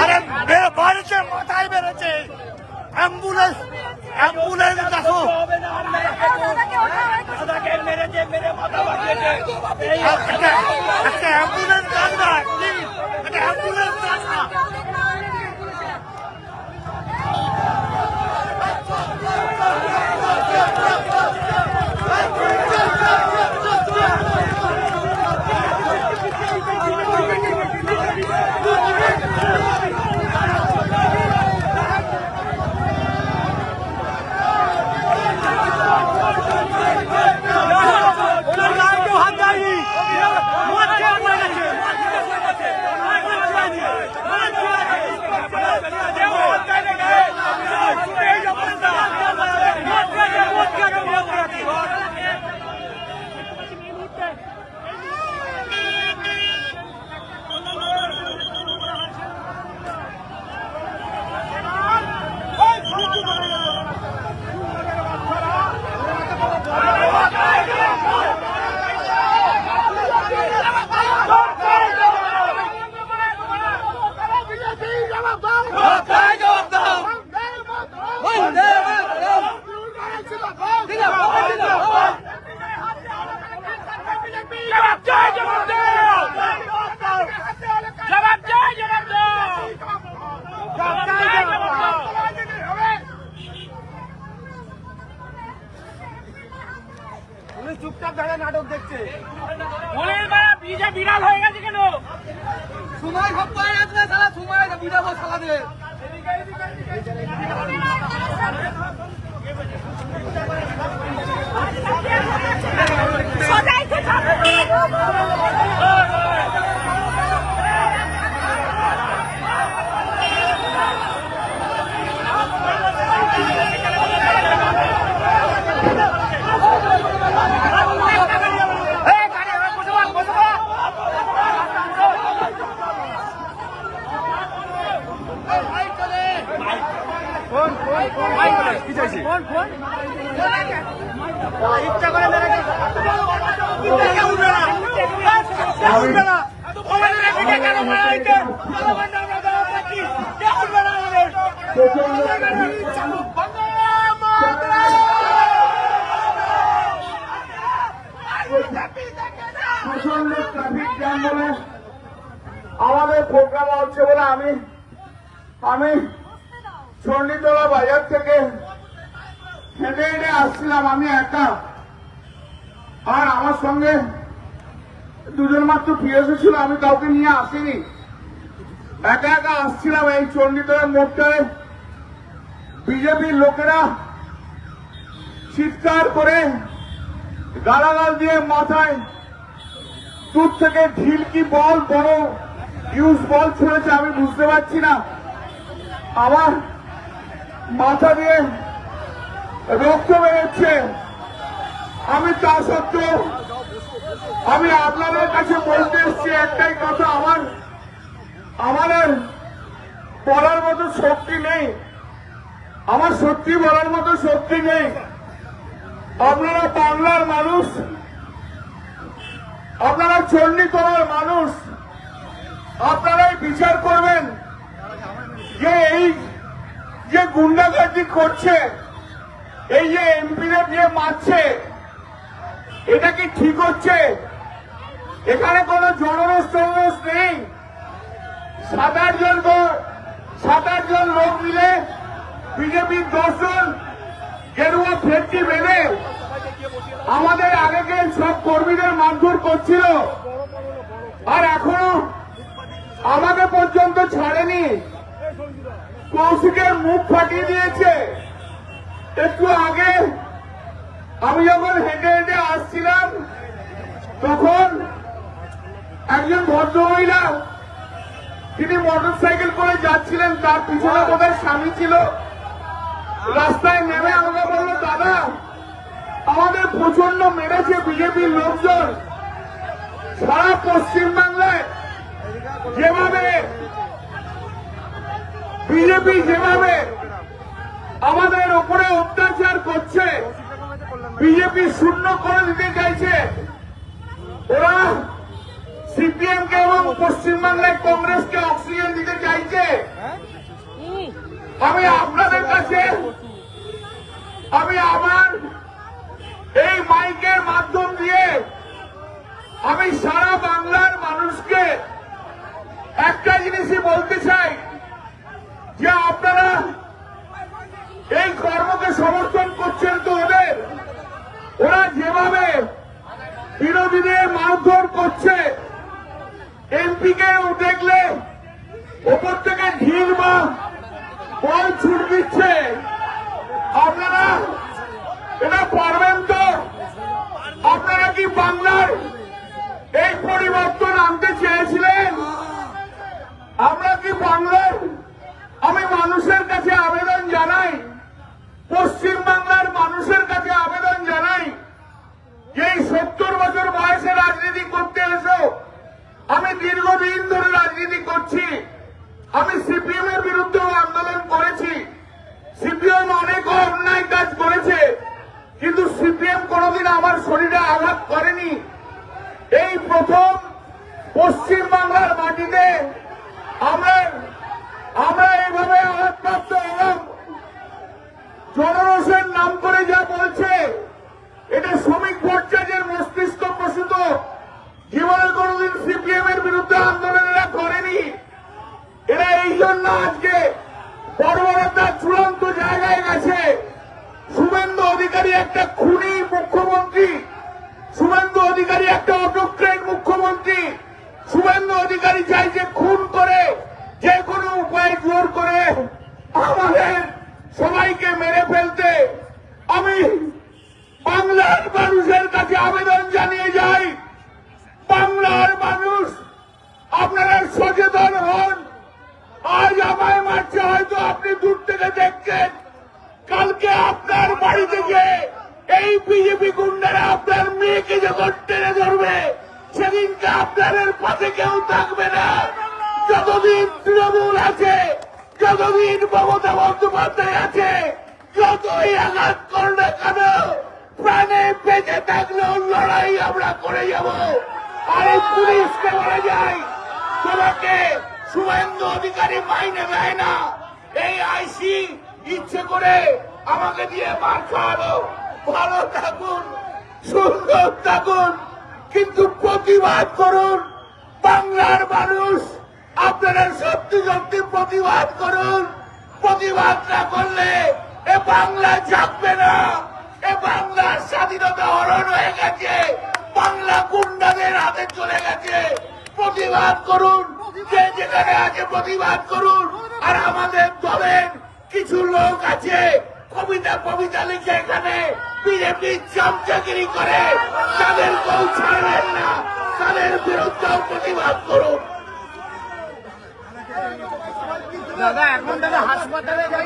আরে বাড়িতে মাথায় বেড়েছে অ্যাম্বুলেন্স অ্যাম্বুলেন্স দেখো একটা অ্যাম্বুলেন্স ডাক না একটা অ্যাম্বুলেন্স ডাক না চুপচাপ দাঁড়িয়ে নাটক দেখছে বিড়াল হয়ে গেছে কেন সময় সব পায়ে আসবে সালা সময় বিড়াবো সালা দিয়ে ইচ্ছা করে আমাদের প্রোগ্রাম হচ্ছে বলে আমি চণ্ডীতলা বাজার থেকে হেঁটে হেঁটে আসছিলাম আমি একা আর আমার সঙ্গে দুজন মাত্র পিএসও ছিল আমি কাউকে নিয়ে আসিনি একা একা আসছিলাম এই চণ্ডীতলার মোড়টায় বিজেপির লোকেরা চিৎকার করে গালাগাল দিয়ে মাথায় দূর থেকে ঢিল কি বল বড় ইউজ বল ছুঁড়েছে আমি বুঝতে পারছি না আমার মাথা দিয়ে রক্ত বেরোচ্ছে আমি তা সত্ত্বেও আমি আপনাদের কাছে বলতে এসছি একটাই কথা আমাদের বলার মতো শক্তি নেই আমার সত্যি বলার মতো শক্তি নেই আপনারা বাংলার মানুষ আপনারা চণ্ডীতলার মানুষ আপনারাই বিচার করবেন যে এই যে গুন্ডাগার্দি করছে এই যে এমপিদের যে মারছে এটা কি ঠিক হচ্ছে এখানে কোনো জনরোষ টনরোষ নেই 7-8 জন লোক মিলে বিজেপির 10 জন গেরুয়া ফেরতি বেঁধে আমাদের আগেকে সব কর্মীদের মারধর করছিল আর আমাকে পর্যন্ত ছাড়েনি, কৌশিকের মুখ ফাটিয়ে দিয়েছে। একটু আগে আমি যখন হেঁটে হেঁটে আসছিলাম তখন একজন ভদ্রমহিলা, তিনি মোটরসাইকেল করে যাচ্ছিলেন, তার পিছনে বোধহয় স্বামী ছিল, রাস্তায় নেমে আমাকে বলল, দাদা আমাদের প্রচন্ড মেরেছে বিজেপির লোকজন। সারা পশ্চিমবাংলায় যেভাবে বিজেপি যেভাবে আমাদের ওপরে অত্যাচার করছে, বিজেপি শূন্য করে দিতে চাইছে, ওরা সিপিএম কে এবং পশ্চিমবাংলায় কংগ্রেসকে অক্সিজেন দিতে চাইছে। আমি আপনাদের কাছে আমি আমার এই মাইকের মাধ্যম দিয়ে আমি সারা বাংলার মানুষকে একটা জিনিসই বলতে চাই যে আপনারা এই কর্মকে সমর্থন করছেন তো ওরা যেভাবে বিরোধীদের মারধর করছে, এমপি কে দেখলে ওপর থেকে ঢিল বা বল ছুট দিচ্ছে, আপনারা এটা পারবেন তো? আপনারা কি বাংলার এই পরিবর্তন আনতে চেয়েছিলেন? আমরা কি বাংলার, আমি মানুষের কাছে আবেদন জানাই, পশ্চিম বাংলার মানুষের কাছে আবেদন জানাই, এই 70 বছর বয়সে রাজনীতি করতে এসো, আমি দীর্ঘদিন ধরে রাজনীতি করছি, আমি সিপিএম এর বিরুদ্ধেও আন্দোলন করেছি, সিপিএম অনেক অন্যায় কাজ করেছে, কিন্তু সিপিএম কোনোদিন আমার শরীরে আঘাত করেনি। এই প্রথম পশ্চিম বাংলার মাটিতে আমরা এইভাবে আঘাতপ্রাপ্ত হলাম। জনরোষের নাম করে যা বলছে, এটা শ্রমিক ভট্টাচার্যের মস্তিষ্ক প্রসূত। জীবনে কোনোদিন সিপিএম এর বিরুদ্ধে আন্দোলন এরা করেনি। এরা এই জন্য আজকে বর্বরতার চূড়ান্ত জায়গায় গেছে। শুভেন্দু অধিকারী একটা খুনি মুখ্যমন্ত্রী, শুভেন্দু অধিকারী একটা অটোক্রেট মুখ্যমন্ত্রী, শুভেন্দু অধিকারী চাইছে খুন করে যে কোনো উপায়ে জোর করে আমাদের সবাইকে মেরে ফেলতে। আমি বাংলার মানুষের কাছে আবেদন জানিয়ে যাই, বাংলার মানুষ আপনারা সচেতন হন। আজ আমায় মারছে, হয়তো আপনি দূর থেকে দেখছেন, কালকে আপনার বাড়ি থেকে এই বিজেপি গুন্ডারা আপনার মেয়েকে যখন টেনে ধরবে, সেদিনকে আপনাদের পাশে কেউ থাকবে না। যতদিন তৃণমূল আছে, যতদিন মমতা বন্দ্যোপাধ্যায় আছে, যতই আঘাত করে না কেন, প্রাণে বেঁচে থাকলেও লড়াই আমরা করে যাব। আর এই পুলিশকে বলা যায়, তোমাকে শুভেন্দু অধিকারী মাইনে দেয় না, এই আইসি ইচ্ছে করে আমাকে দিয়ে মার খাওয়ালো। ভালো থাকুন, সুন্দর থাকুন, কিন্তু প্রতিবাদ করুন। বাংলার মানুষ আপনারা সত্যি সত্যি প্রতিবাদ করুন। প্রতিবাদ না করলে এ বাংলা জাগবে না। এ বাংলার স্বাধীনতা হরণ হয়ে গেছে, বাংলা গুন্ডাদের হাতে চলে গেছে। প্রতিবাদ করুন, যে যেখানে আছে প্রতিবাদ করুন। আর আমাদের দলের কিছু লোক আছে কবিতা লিখে এখানে বিজেপি চামচাগিরি করে, তাদেরকেও ছাড়বেন না, তাদের বিরুদ্ধেও প্রতিবাদ করুন। দাদা এখন দাদা হাসপাতালে যাই।